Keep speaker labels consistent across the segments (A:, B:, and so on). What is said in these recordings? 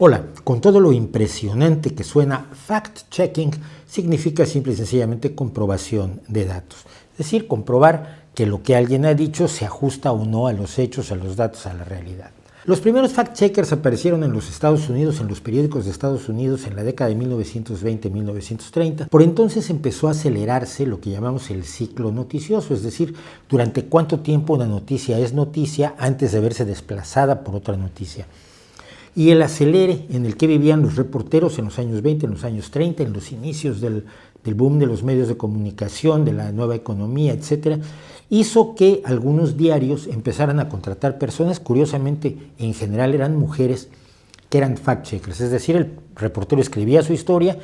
A: Hola, con todo lo impresionante que suena, fact-checking significa simple y sencillamente comprobación de datos. Es decir, comprobar que lo que alguien ha dicho se ajusta o no a los hechos, a los datos, a la realidad. Los primeros fact-checkers aparecieron en los Estados Unidos, en los periódicos de Estados Unidos en la década de 1920-1930. Por entonces empezó a acelerarse lo que llamamos el ciclo noticioso, es decir, durante cuánto tiempo una noticia es noticia antes de verse desplazada por otra noticia. Y el acelere en el que vivían los reporteros en los años 20, en los años 30, en los inicios del boom de los medios de comunicación, de la nueva economía, etcétera, hizo que algunos diarios empezaran a contratar personas, curiosamente en general eran mujeres, que eran fact-checkers, es decir, el reportero escribía su historia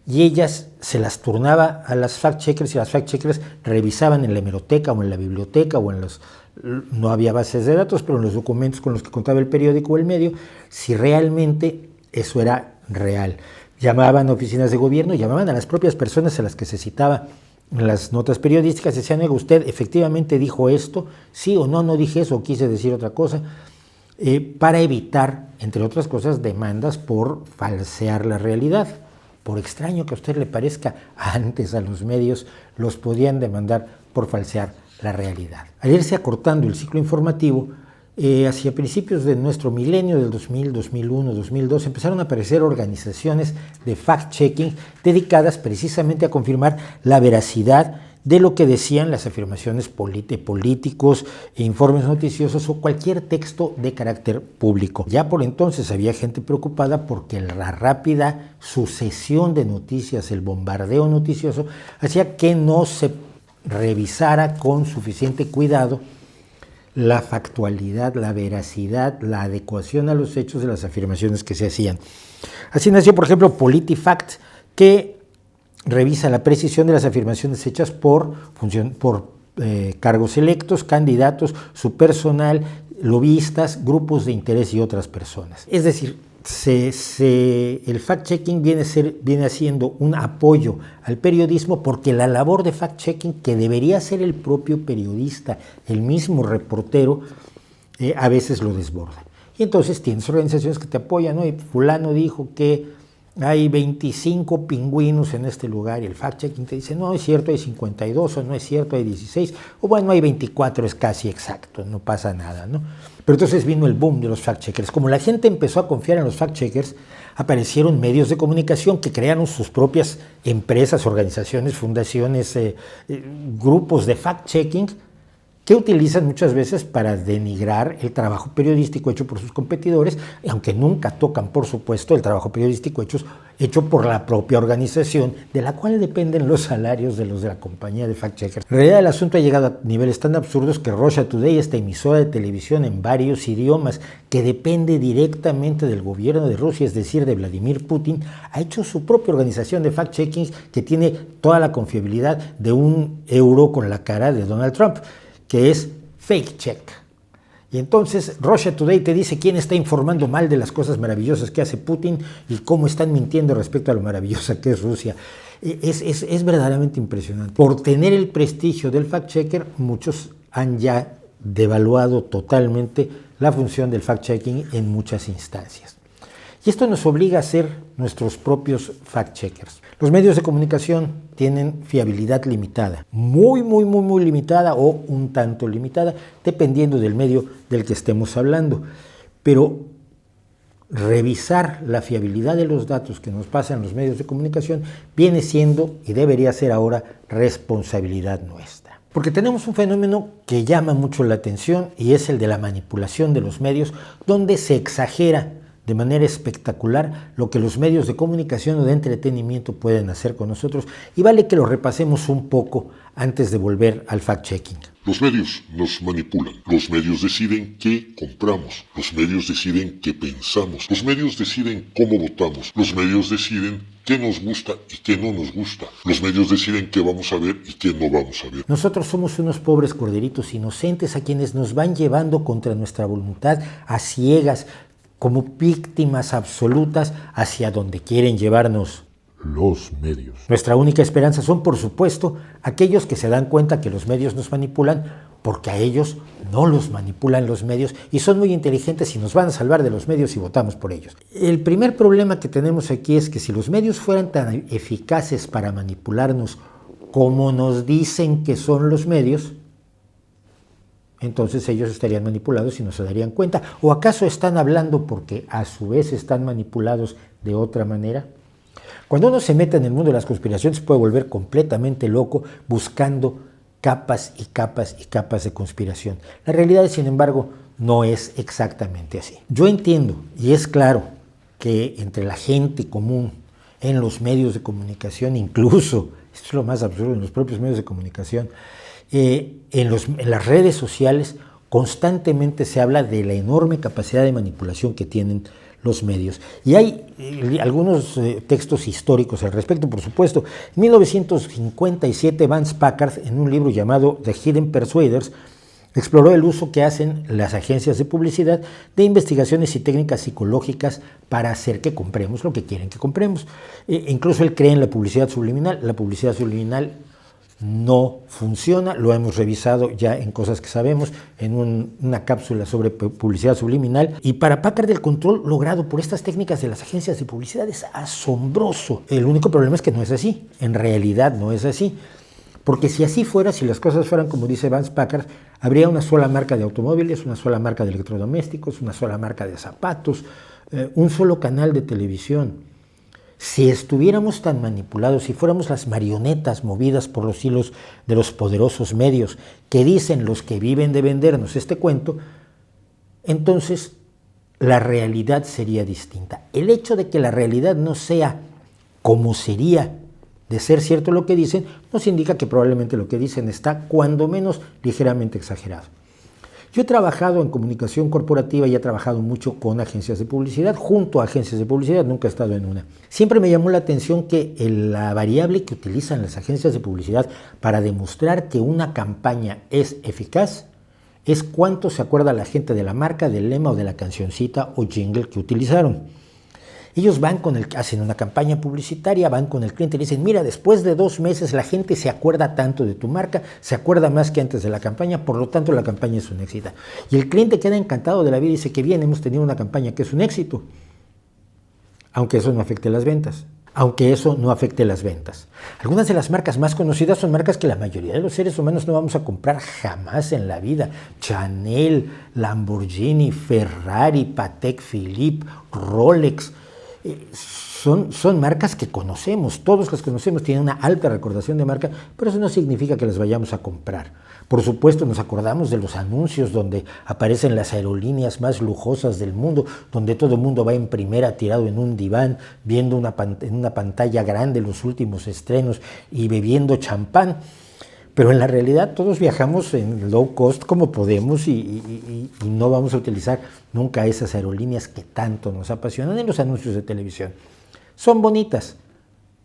A: y ellas se las turnaba a las fact-checkers y las fact-checkers revisaban en la hemeroteca o en la biblioteca o en los... No había bases de datos, pero en los documentos con los que contaba el periódico o el medio, si realmente eso era real. Llamaban a oficinas de gobierno, llamaban a las propias personas a las que se citaba en las notas periodísticas, decían, oiga, ¿usted efectivamente dijo esto? Sí o no, no dije eso, o quise decir otra cosa, para evitar, entre otras cosas, demandas por falsear la realidad. Por extraño que a usted le parezca, antes a los medios los podían demandar por falsear la realidad. Al irse acortando el ciclo informativo, hacia principios de nuestro milenio, del 2000, 2001, 2002, empezaron a aparecer organizaciones de fact-checking dedicadas precisamente a confirmar la veracidad de lo que decían las afirmaciones políticos, informes noticiosos o cualquier texto de carácter público. Ya por entonces había gente preocupada porque la rápida sucesión de noticias, el bombardeo noticioso, hacía que no se revisara con suficiente cuidado la factualidad, la veracidad, la adecuación a los hechos de las afirmaciones que se hacían. Así nació, por ejemplo, PolitiFact, que revisa la precisión de las afirmaciones hechas por cargos electos, candidatos, su personal, lobistas, grupos de interés y otras personas. Es decir, el fact-checking viene haciendo un apoyo al periodismo porque la labor de fact-checking que debería hacer el propio periodista, el mismo reportero, a veces lo desborda. Y entonces tienes organizaciones que te apoyan, ¿no? Y fulano dijo que hay 25 pingüinos en este lugar y el fact-checking te dice, no es cierto, hay 52, o no es cierto, hay 16, o bueno, hay 24, es casi exacto, no pasa nada, ¿no? Pero entonces vino el boom de los fact-checkers. Como la gente empezó a confiar en los fact-checkers, aparecieron medios de comunicación que crearon sus propias empresas, organizaciones, fundaciones, grupos de fact-checking que utilizan muchas veces para denigrar el trabajo periodístico hecho por sus competidores, aunque nunca tocan, por supuesto, el trabajo periodístico hecho por la propia organización, de la cual dependen los salarios de los de la compañía de fact-checkers. En realidad el asunto ha llegado a niveles tan absurdos que Russia Today, esta emisora de televisión en varios idiomas, que depende directamente del gobierno de Rusia, es decir, de Vladimir Putin, ha hecho su propia organización de fact-checking que tiene toda la confiabilidad de un euro con la cara de Donald Trump, que es Fake Check. Y entonces Russia Today te dice quién está informando mal de las cosas maravillosas que hace Putin y cómo están mintiendo respecto a lo maravillosa que es Rusia. Es verdaderamente impresionante. Por tener el prestigio del fact-checker, muchos han ya devaluado totalmente la función del fact-checking en muchas instancias. Y esto nos obliga a ser nuestros propios fact-checkers. Los medios de comunicación tienen fiabilidad limitada, muy limitada o un tanto limitada, dependiendo del medio del que estemos hablando. Pero revisar la fiabilidad de los datos que nos pasan los medios de comunicación viene siendo y debería ser ahora responsabilidad nuestra. Porque tenemos un fenómeno que llama mucho la atención y es el de la manipulación de los medios, donde se exagera de manera espectacular lo que los medios de comunicación o de entretenimiento pueden hacer con nosotros, y vale que lo repasemos un poco antes de volver al fact-checking.
B: Los medios nos manipulan, los medios deciden qué compramos, los medios deciden qué pensamos, los medios deciden cómo votamos, los medios deciden qué nos gusta y qué no nos gusta, los medios deciden qué vamos a ver y qué no vamos a ver.
A: Nosotros somos unos pobres corderitos inocentes a quienes nos van llevando contra nuestra voluntad a ciegas, como víctimas absolutas hacia donde quieren llevarnos
B: los medios.
A: Nuestra única esperanza son, por supuesto, aquellos que se dan cuenta que los medios nos manipulan porque a ellos no los manipulan los medios y son muy inteligentes y nos van a salvar de los medios si votamos por ellos. El primer problema que tenemos aquí es que si los medios fueran tan eficaces para manipularnos como nos dicen que son los medios, entonces ellos estarían manipulados y no se darían cuenta. ¿O acaso están hablando porque a su vez están manipulados de otra manera? Cuando uno se mete en el mundo de las conspiraciones puede volver completamente loco buscando capas y capas y capas de conspiración. La realidad, sin embargo, no es exactamente así. Yo entiendo, y es claro, que entre la gente común, en los medios de comunicación, incluso, esto es lo más absurdo, en los propios medios de comunicación, en las redes sociales, constantemente se habla de la enorme capacidad de manipulación que tienen los medios. Y hay algunos textos históricos al respecto, por supuesto. En 1957, Vance Packard, en un libro llamado The Hidden Persuaders, exploró el uso que hacen las agencias de publicidad de investigaciones y técnicas psicológicas para hacer que compremos lo que quieren que compremos. Incluso él cree en la publicidad subliminal. La publicidad subliminal no funciona, lo hemos revisado ya en Cosas que Sabemos, en una cápsula sobre publicidad subliminal, y para Packard el control logrado por estas técnicas de las agencias de publicidad es asombroso. El único problema es que no es así, en realidad no es así, porque si así fuera, si las cosas fueran como dice Vance Packard, habría una sola marca de automóviles, una sola marca de electrodomésticos, una sola marca de zapatos, un solo canal de televisión. Si estuviéramos tan manipulados, si fuéramos las marionetas movidas por los hilos de los poderosos medios que dicen los que viven de vendernos este cuento, entonces la realidad sería distinta. El hecho de que la realidad no sea como sería de ser cierto lo que dicen, nos indica que probablemente lo que dicen está cuando menos ligeramente exagerado. Yo he trabajado en comunicación corporativa y he trabajado mucho con agencias de publicidad, junto a agencias de publicidad, nunca he estado en una. Siempre me llamó la atención que la variable que utilizan las agencias de publicidad para demostrar que una campaña es eficaz es cuánto se acuerda la gente de la marca, del lema o de la cancioncita o jingle que utilizaron. Ellos hacen una campaña publicitaria, van con el cliente y le dicen, mira, después de 2 meses la gente se acuerda tanto de tu marca, se acuerda más que antes de la campaña, por lo tanto la campaña es un éxito. Y el cliente queda encantado de la vida y dice que bien, hemos tenido una campaña que es un éxito, aunque eso no afecte las ventas. Algunas de las marcas más conocidas son marcas que la mayoría de los seres humanos no vamos a comprar jamás en la vida. Chanel, Lamborghini, Ferrari, Patek Philippe, Rolex. Son marcas que conocemos, todos las conocemos, tienen una alta recordación de marca, pero eso no significa que las vayamos a comprar. Por supuesto, nos acordamos de los anuncios donde aparecen las aerolíneas más lujosas del mundo, donde todo el mundo va en primera tirado en un diván, viendo en una pantalla grande los últimos estrenos y bebiendo champán. Pero en la realidad todos viajamos en low cost como podemos y no vamos a utilizar nunca esas aerolíneas que tanto nos apasionan en los anuncios de televisión. Son bonitas,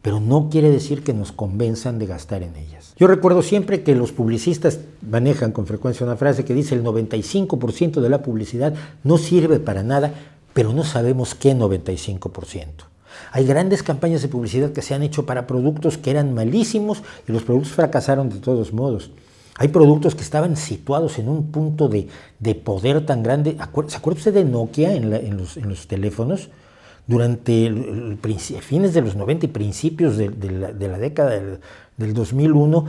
A: pero no quiere decir que nos convenzan de gastar en ellas. Yo recuerdo siempre que los publicistas manejan con frecuencia una frase que dice el 95% de la publicidad no sirve para nada, pero no sabemos qué 95%. Hay grandes campañas de publicidad que se han hecho para productos que eran malísimos y los productos fracasaron de todos modos. Hay productos que estaban situados en un punto de poder tan grande. ¿Se acuerda usted de Nokia en los teléfonos? Durante fines de los 90 y principios de la década del 2001,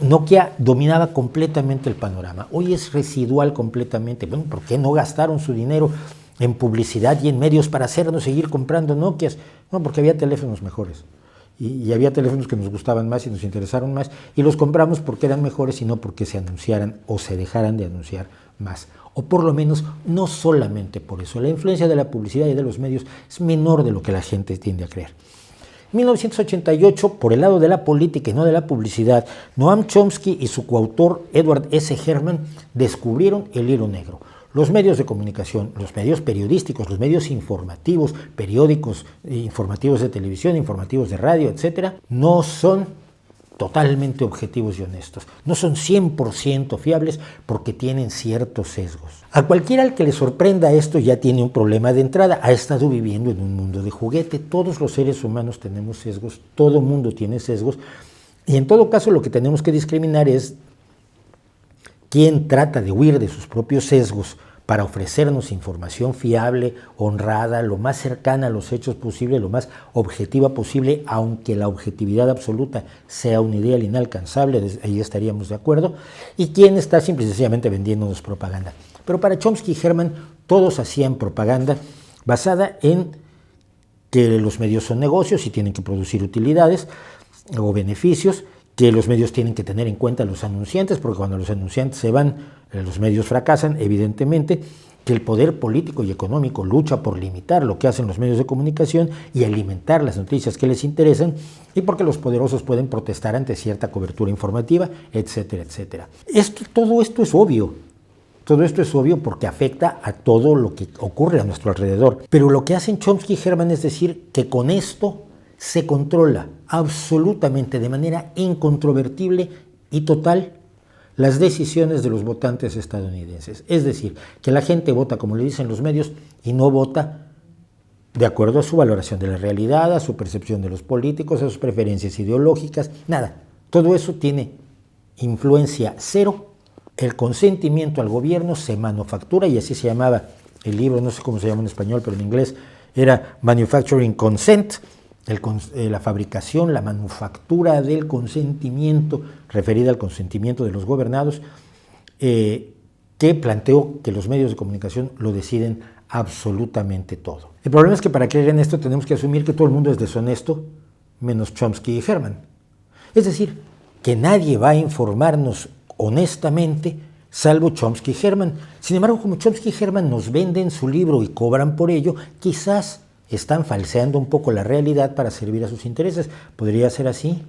A: Nokia dominaba completamente el panorama. Hoy es residual completamente. Bueno, ¿por qué no gastaron su dinero en publicidad y en medios para hacernos seguir comprando Nokias? No, porque había teléfonos mejores. Y había teléfonos que nos gustaban más y nos interesaron más. Y los compramos porque eran mejores y no porque se anunciaran o se dejaran de anunciar más. O por lo menos no solamente por eso. La influencia de la publicidad y de los medios es menor de lo que la gente tiende a creer. En 1988, por el lado de la política y no de la publicidad, Noam Chomsky y su coautor Edward S. Herman descubrieron el hilo negro. Los medios de comunicación, los medios periodísticos, los medios informativos, periódicos, informativos de televisión, informativos de radio, etcétera, no son totalmente objetivos y honestos. No son 100% fiables porque tienen ciertos sesgos. A cualquiera al que le sorprenda esto ya tiene un problema de entrada. Ha estado viviendo en un mundo de juguete. Todos los seres humanos tenemos sesgos, todo mundo tiene sesgos. Y en todo caso lo que tenemos que discriminar es quien trata de huir de sus propios sesgos para ofrecernos información fiable, honrada, lo más cercana a los hechos posible, lo más objetiva posible, aunque la objetividad absoluta sea un ideal inalcanzable, ahí estaríamos de acuerdo, y quien está simple y sencillamente vendiéndonos propaganda. Pero para Chomsky y Herman todos hacían propaganda basada en que los medios son negocios y tienen que producir utilidades o beneficios, que los medios tienen que tener en cuenta a los anunciantes, porque cuando los anunciantes se van, los medios fracasan, evidentemente, que el poder político y económico lucha por limitar lo que hacen los medios de comunicación y alimentar las noticias que les interesan, y porque los poderosos pueden protestar ante cierta cobertura informativa, etcétera, etcétera. Todo esto es obvio. Todo esto es obvio porque afecta a todo lo que ocurre a nuestro alrededor. Pero lo que hacen Chomsky y Herman es decir que con esto se controla absolutamente, de manera incontrovertible y total, las decisiones de los votantes estadounidenses. Es decir, que la gente vota como le dicen los medios y no vota de acuerdo a su valoración de la realidad, a su percepción de los políticos, a sus preferencias ideológicas, nada. Todo eso tiene influencia cero. El consentimiento al gobierno se manufactura, y así se llamaba el libro, no sé cómo se llama en español, pero en inglés era Manufacturing Consent, la fabricación, la manufactura del consentimiento, referida al consentimiento de los gobernados, que planteó que los medios de comunicación lo deciden absolutamente todo. El problema es que para creer en esto tenemos que asumir que todo el mundo es deshonesto, menos Chomsky y Herman. Es decir, que nadie va a informarnos honestamente, salvo Chomsky y Herman. Sin embargo, como Chomsky y Herman nos venden su libro y cobran por ello, quizás están falseando un poco la realidad para servir a sus intereses. ¿Podría ser así?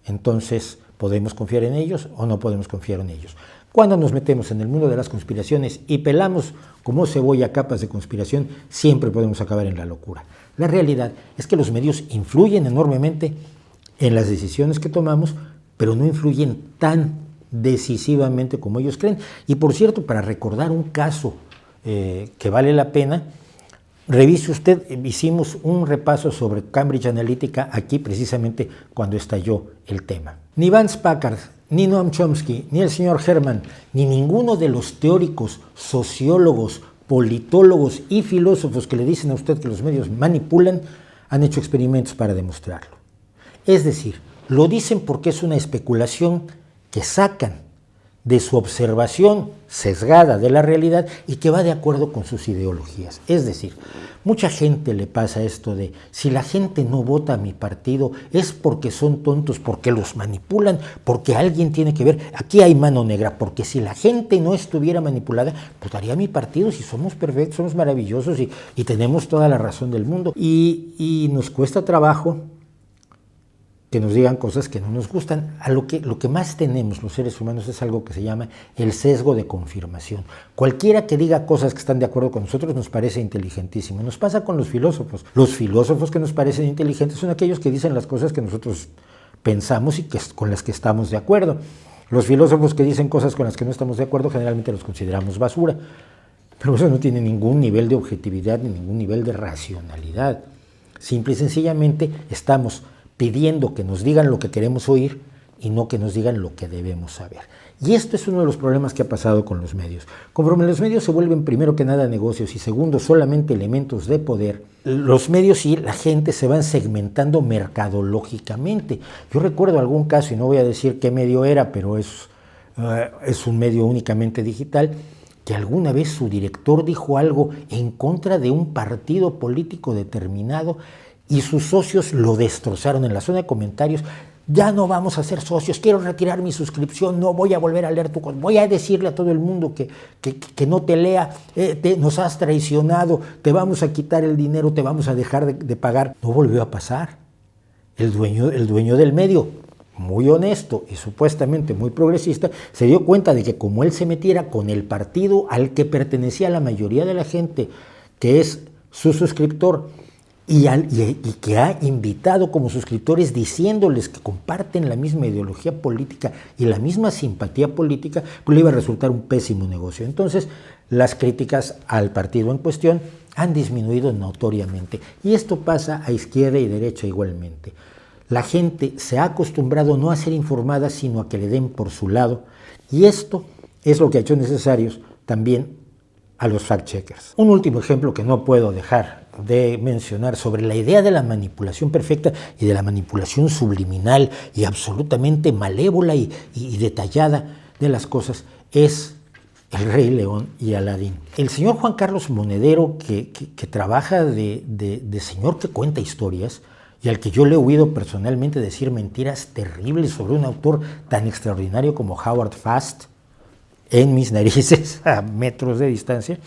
A: Entonces, ¿podemos confiar en ellos o no podemos confiar en ellos? Cuando nos metemos en el mundo de las conspiraciones y pelamos como cebolla capas de conspiración, siempre podemos acabar en la locura. La realidad es que los medios influyen enormemente en las decisiones que tomamos, pero no influyen tan decisivamente como ellos creen. Y por cierto, para recordar un caso que vale la pena, revise usted, hicimos un repaso sobre Cambridge Analytica aquí precisamente cuando estalló el tema. Ni Vance Packard, ni Noam Chomsky, ni el señor Herman, ni ninguno de los teóricos, sociólogos, politólogos y filósofos que le dicen a usted que los medios manipulan, han hecho experimentos para demostrarlo. Es decir, lo dicen porque es una especulación que sacan de su observación sesgada de la realidad y que va de acuerdo con sus ideologías. Es decir, mucha gente le pasa esto de, si la gente no vota a mi partido es porque son tontos, porque los manipulan, porque alguien tiene que ver, aquí hay mano negra, porque si la gente no estuviera manipulada, votaría a mi partido, si somos perfectos, somos maravillosos y tenemos toda la razón del mundo. Y nos cuesta trabajo que nos digan cosas que no nos gustan. Lo que más tenemos los seres humanos es algo que se llama el sesgo de confirmación. Cualquiera que diga cosas que están de acuerdo con nosotros nos parece inteligentísimo. Nos pasa con los filósofos. Los filósofos que nos parecen inteligentes son aquellos que dicen las cosas que nosotros pensamos y con las que estamos de acuerdo. Los filósofos que dicen cosas con las que no estamos de acuerdo generalmente los consideramos basura. Pero eso no tiene ningún nivel de objetividad ni ningún nivel de racionalidad. Simple y sencillamente estamos pidiendo que nos digan lo que queremos oír y no que nos digan lo que debemos saber. Y esto es uno de los problemas que ha pasado con los medios. Conforme los medios se vuelven primero que nada negocios y segundo solamente elementos de poder, los medios y la gente se van segmentando mercadológicamente. Yo recuerdo algún caso, y no voy a decir qué medio era, pero es un medio únicamente digital, que alguna vez su director dijo algo en contra de un partido político determinado y sus socios lo destrozaron en la zona de comentarios. Ya no vamos a ser socios, quiero retirar mi suscripción, no voy a volver a leer tu cosa, voy a decirle a todo el mundo que no te lea, nos has traicionado, te vamos a quitar el dinero, te vamos a dejar de pagar. No volvió a pasar. El dueño del medio, muy honesto y supuestamente muy progresista, se dio cuenta de que como él se metiera con el partido al que pertenecía la mayoría de la gente, que es su suscriptor, y que ha invitado como suscriptores diciéndoles que comparten la misma ideología política y la misma simpatía política, pues le iba a resultar un pésimo negocio. Entonces, las críticas al partido en cuestión han disminuido notoriamente. Y esto pasa a izquierda y derecha igualmente. La gente se ha acostumbrado no a ser informada, sino a que le den por su lado. Y esto es lo que ha hecho necesarios también a los fact-checkers. Un último ejemplo que no puedo dejar de mencionar sobre la idea de la manipulación perfecta y de la manipulación subliminal y absolutamente malévola y detallada de las cosas es El Rey León y Aladín. El señor Juan Carlos Monedero, que trabaja de señor que cuenta historias y al que yo le he oído personalmente decir mentiras terribles sobre un autor tan extraordinario como Howard Fast, en mis narices, a metros de distancia,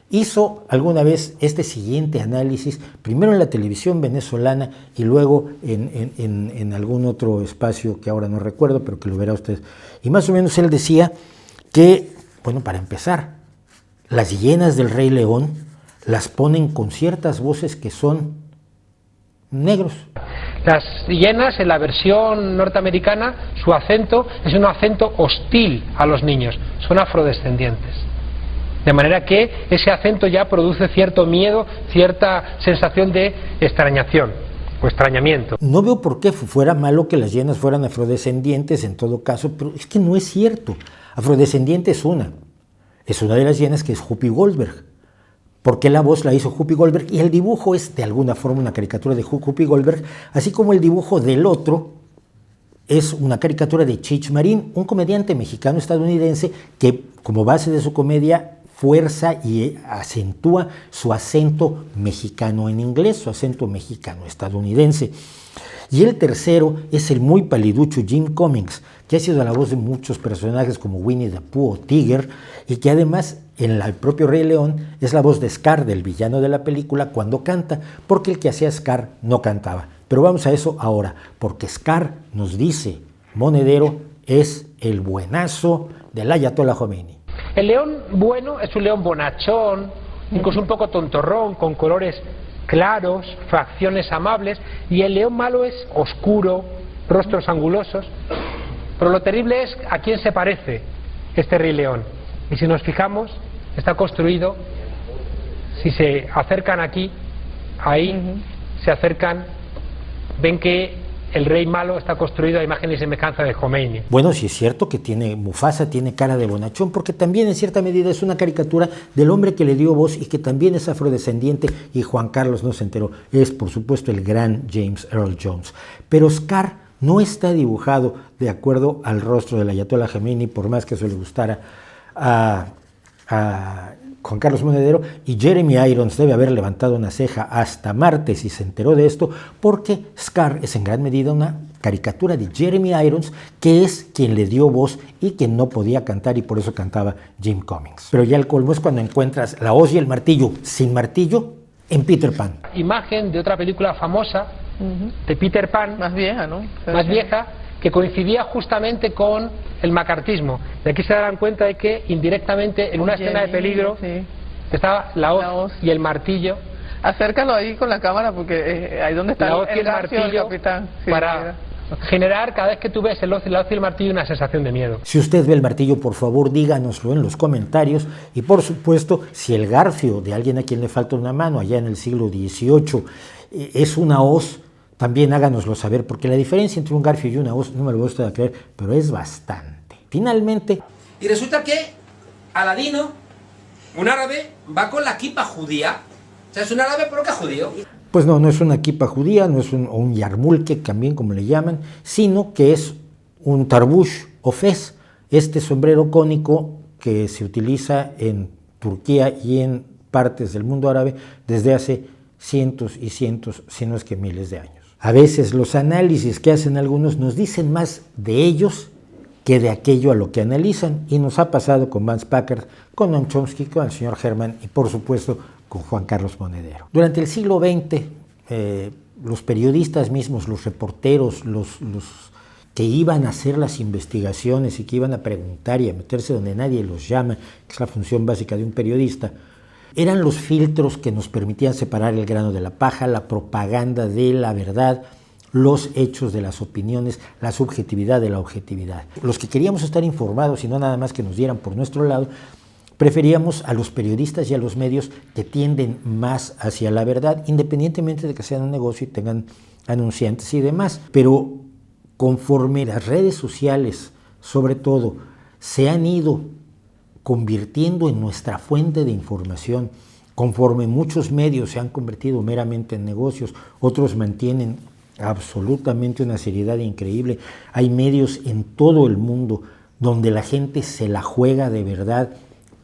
A: hizo alguna vez este siguiente análisis, primero en la televisión venezolana y luego en algún otro espacio que ahora no recuerdo, pero que lo verá usted. Y más o menos él decía que, bueno, para empezar, las hienas del Rey León las ponen con ciertas voces que son negros.
C: Las hienas, en la versión norteamericana, su acento es un acento hostil a los niños, son afrodescendientes. De manera que ese acento ya produce cierto miedo, cierta sensación de extrañación o extrañamiento.
A: No veo por qué fuera malo que las hienas fueran afrodescendientes en todo caso, pero es que no es cierto. Afrodescendiente es una de las hienas, que es Whoopi Goldberg. Porque la voz la hizo Whoopi Goldberg y el dibujo es de alguna forma una caricatura de Whoopi Goldberg, así como el dibujo del otro es una caricatura de Cheech Marin, un comediante mexicano-estadounidense que como base de su comedia fuerza y acentúa su acento mexicano en inglés, su acento mexicano-estadounidense. Y el tercero es el muy paliducho Jim Cummings, que ha sido la voz de muchos personajes como Winnie the Pooh o Tiger, y que además en el propio Rey León es la voz de Scar, del villano de la película, cuando canta, porque el que hacía Scar no cantaba. Pero vamos a eso ahora, porque Scar, nos dice Monedero, es el buenazo del Ayatollah Khomeini.
C: El león bueno es un león bonachón, incluso un poco tontorrón, con colores claros, facciones amables, y el león malo es oscuro, rostros angulosos. Pero lo terrible es a quién se parece este Rey León. Y si nos fijamos, está construido, si se acercan aquí, ahí, se acercan, ven que el rey malo está construido a imagen y semejanza de Khomeini.
A: Bueno, sí es cierto que Mufasa tiene cara de bonachón, porque también en cierta medida es una caricatura del hombre que le dio voz y que también es afrodescendiente, y Juan Carlos no se enteró. Es, por supuesto, el gran James Earl Jones. Pero Scar no está dibujado de acuerdo al rostro del Ayatollah Khomeini, por más que eso le gustara a Juan Carlos Monedero, y Jeremy Irons debe haber levantado una ceja hasta martes y se enteró de esto, porque Scar es en gran medida una caricatura de Jeremy Irons, que es quien le dio voz y que no podía cantar, y por eso cantaba Jim Cummings. Pero ya el colmo es cuando encuentras la hoz y el martillo sin martillo en Peter Pan.
C: Imagen de otra película famosa de Peter Pan,
D: más vieja, ¿no?
C: Más vieja, que coincidía justamente con el macartismo. De aquí se darán cuenta de que indirectamente en una escena de peligro estaba la hoz y el martillo.
D: Acércalo ahí con la cámara, porque ahí donde está
C: la hoz y el martillo,
D: capitán.
C: Para generar, cada vez que tú ves la hoz y el martillo, una sensación de miedo.
A: Si usted ve el martillo, por favor díganoslo en los comentarios, y por supuesto, si el garfio de alguien a quien le falta una mano allá en el siglo XVIII es una hoz, también háganoslo saber, porque la diferencia entre un garfio y una hoz, no me lo gusta creer, pero es bastante. Finalmente...
E: Y resulta que Aladino, un árabe, va con la kipa judía. O sea, es un árabe pero que es judío.
A: Pues no es una kipa judía, no es un yarmulke, también como le llaman, sino que es un tarbush o fez, este sombrero cónico que se utiliza en Turquía y en partes del mundo árabe desde hace cientos y cientos, si no es que miles de años. A veces los análisis que hacen algunos nos dicen más de ellos que de aquello a lo que analizan, y nos ha pasado con Vance Packard, con Noam Chomsky, con el señor Herman y por supuesto con Juan Carlos Monedero. Durante el siglo XX, los periodistas mismos, los reporteros, los que iban a hacer las investigaciones y que iban a preguntar y a meterse donde nadie los llama, que es la función básica de un periodista, eran los filtros que nos permitían separar el grano de la paja, la propaganda de la verdad, los hechos de las opiniones, la subjetividad de la objetividad. Los que queríamos estar informados y no nada más que nos dieran por nuestro lado, preferíamos a los periodistas y a los medios que tienden más hacia la verdad, independientemente de que sean un negocio y tengan anunciantes y demás. Pero conforme las redes sociales, sobre todo, se han ido convirtiendo en nuestra fuente de información. Conforme muchos medios se han convertido meramente en negocios, otros mantienen absolutamente una seriedad increíble. Hay medios en todo el mundo donde la gente se la juega de verdad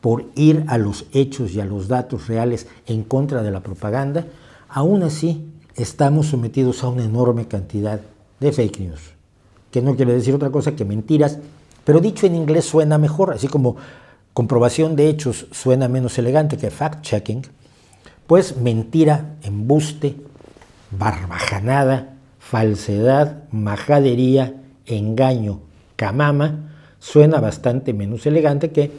A: por ir a los hechos y a los datos reales en contra de la propaganda. Aún así, estamos sometidos a una enorme cantidad de fake news, que no quiere decir otra cosa que mentiras, pero dicho en inglés suena mejor, así como comprobación de hechos suena menos elegante que fact-checking, pues mentira, embuste, barbajanada, falsedad, majadería, engaño, camama, suena bastante menos elegante que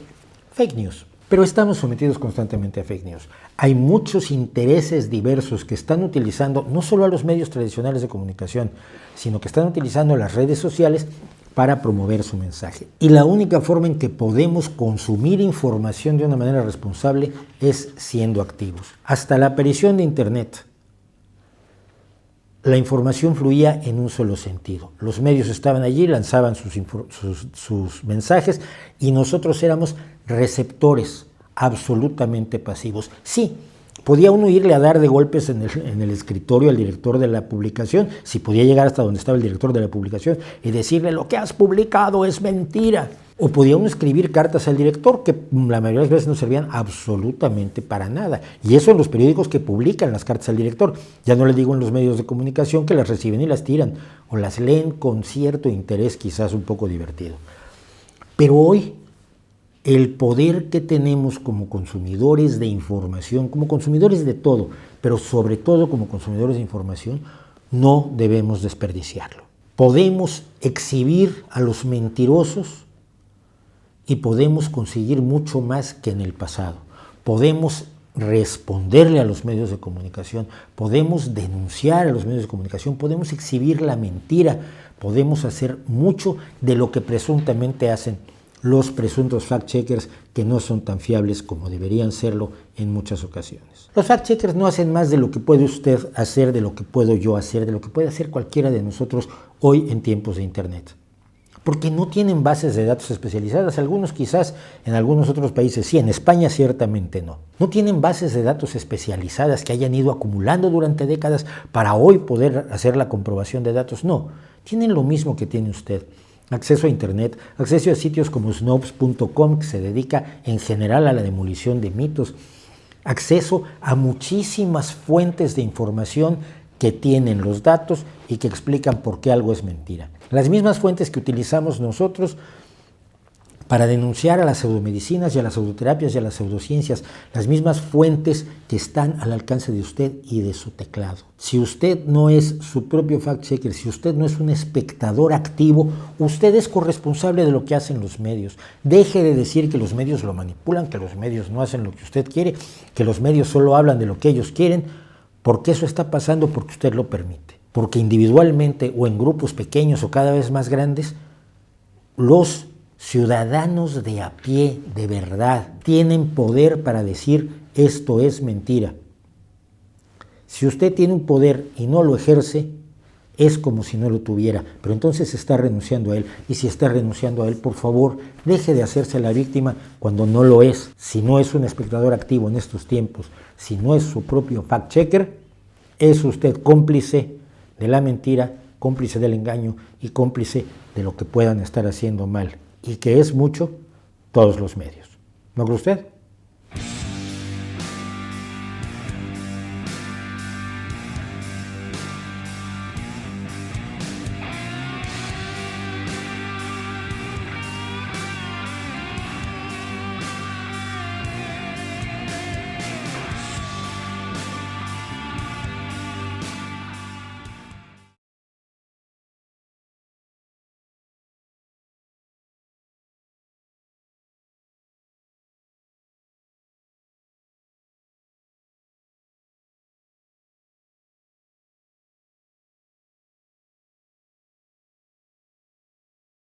A: fake news. Pero estamos sometidos constantemente a fake news. Hay muchos intereses diversos que están utilizando no solo a los medios tradicionales de comunicación, sino que están utilizando las redes sociales para promover su mensaje. Y la única forma en que podemos consumir información de una manera responsable es siendo activos. Hasta la aparición de Internet, la información fluía en un solo sentido. Los medios estaban allí, lanzaban sus mensajes y nosotros éramos receptores absolutamente pasivos. Sí, podía uno irle a dar de golpes en el escritorio al director de la publicación, si podía llegar hasta donde estaba el director de la publicación y decirle lo que has publicado es mentira. O podía uno escribir cartas al director que la mayoría de las veces no servían absolutamente para nada. Y eso en los periódicos que publican las cartas al director. Ya no les digo en los medios de comunicación que las reciben y las tiran o las leen con cierto interés quizás un poco divertido. Pero hoy el poder que tenemos como consumidores de información, como consumidores de todo, pero sobre todo como consumidores de información, no debemos desperdiciarlo. Podemos exhibir a los mentirosos y podemos conseguir mucho más que en el pasado. Podemos responderle a los medios de comunicación, podemos denunciar a los medios de comunicación, podemos exhibir la mentira, podemos hacer mucho de lo que presuntamente hacen los presuntos fact-checkers que no son tan fiables como deberían serlo en muchas ocasiones. Los fact-checkers no hacen más de lo que puede usted hacer, de lo que puedo yo hacer, de lo que puede hacer cualquiera de nosotros hoy en tiempos de Internet. Porque no tienen bases de datos especializadas, algunos quizás en algunos otros países sí, en España ciertamente no. No tienen bases de datos especializadas que hayan ido acumulando durante décadas para hoy poder hacer la comprobación de datos, no. Tienen lo mismo que tiene usted. Acceso a Internet, acceso a sitios como Snopes.com, que se dedica en general a la demolición de mitos, acceso a muchísimas fuentes de información que tienen los datos y que explican por qué algo es mentira. Las mismas fuentes que utilizamos nosotros para denunciar a las pseudomedicinas y a las pseudoterapias y a las pseudociencias, las mismas fuentes que están al alcance de usted y de su teclado. Si usted no es su propio fact-checker, si usted no es un espectador activo, usted es corresponsable de lo que hacen los medios. Deje de decir que los medios lo manipulan, que los medios no hacen lo que usted quiere, que los medios solo hablan de lo que ellos quieren, porque eso está pasando porque usted lo permite. Porque individualmente o en grupos pequeños o cada vez más grandes, los ciudadanos de a pie, de verdad, tienen poder para decir esto es mentira. Si usted tiene un poder y no lo ejerce, es como si no lo tuviera, pero entonces está renunciando a él. Y si está renunciando a él, por favor, deje de hacerse la víctima cuando no lo es. Si no es un espectador activo en estos tiempos, si no es su propio fact-checker, es usted cómplice de la mentira, cómplice del engaño y cómplice de lo que puedan estar haciendo mal. Y que es mucho todos los medios. ¿No cree usted?